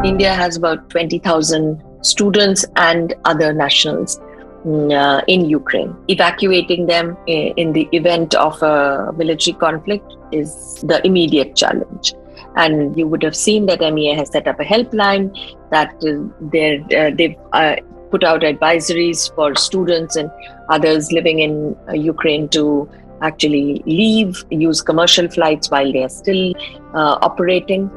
India has about 20,000 students and other nationals in Ukraine. Evacuating them in the event of a military conflict is the immediate challenge. And you would have seen that MEA has set up a helpline, that they've put out advisories for students and others living in Ukraine to actually leave, use commercial flights while they are still operating.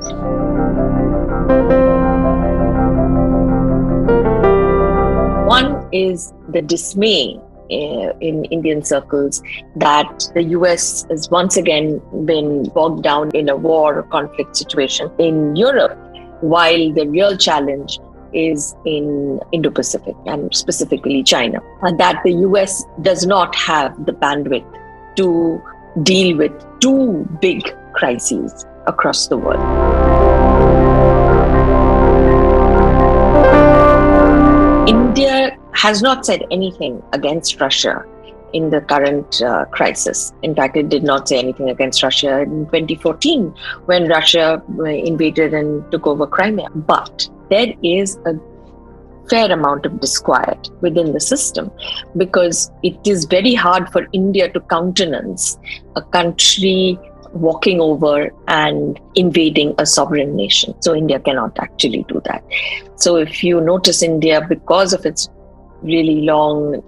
One is the dismay in Indian circles that the US has once again been bogged down in a war or conflict situation in Europe, while the real challenge is in Indo-Pacific and specifically China, and that the US does not have the bandwidth to deal with two big crises across the world. India has not said anything against Russia in the current crisis. In fact, it did not say anything against Russia in 2014 when Russia invaded and took over Crimea. But there is a fair amount of disquiet within the system because it is very hard for India to countenance a country walking over and invading a sovereign nation. So India cannot actually do that. So if you notice, India, because of its really long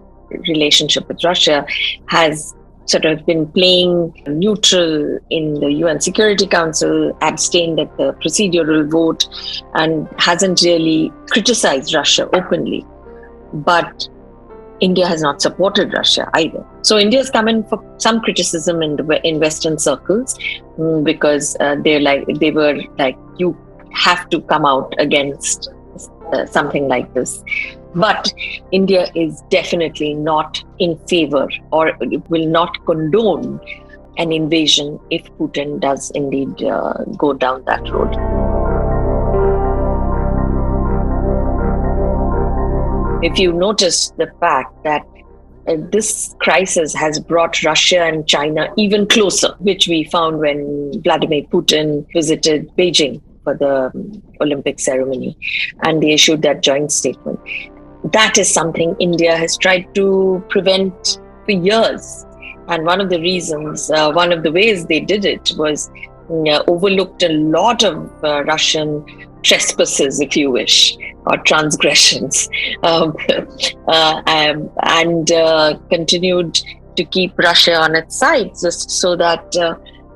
relationship with Russia, has sort of been playing neutral in the UN Security Council, abstained at the procedural vote, and hasn't really criticized Russia openly. But India has not supported Russia either. So India has come in for some criticism in Western circles because they were like, you have to come out against something like this. But India is definitely not in favor or will not condone an invasion if Putin does indeed go down that road. If you notice the fact that this crisis has brought Russia and China even closer, which we found when Vladimir Putin visited Beijing for the Olympic ceremony and they issued that joint statement. That is something India has tried to prevent for years. And one of the reasons, one of the ways they did it was overlooked a lot of Russian trespasses, if you wish, or transgressions, and continued to keep Russia on its side just so that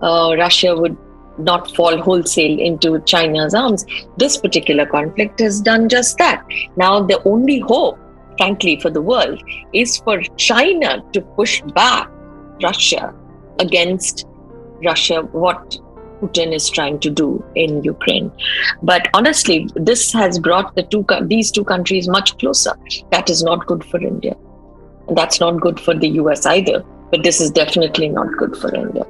Russia would not fall wholesale into China's arms. This particular conflict has done just that. Now, the only hope, frankly, for the world is for China to push back Russia against what Putin is trying to do in Ukraine. But honestly, this has brought these two countries much closer. That is not good for India. And that's not good for the US either. But this is definitely not good for India.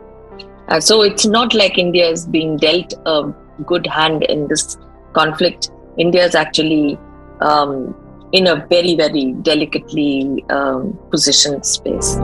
So it's not like India is being dealt a good hand in this conflict. India is actually in a very, very delicately positioned space.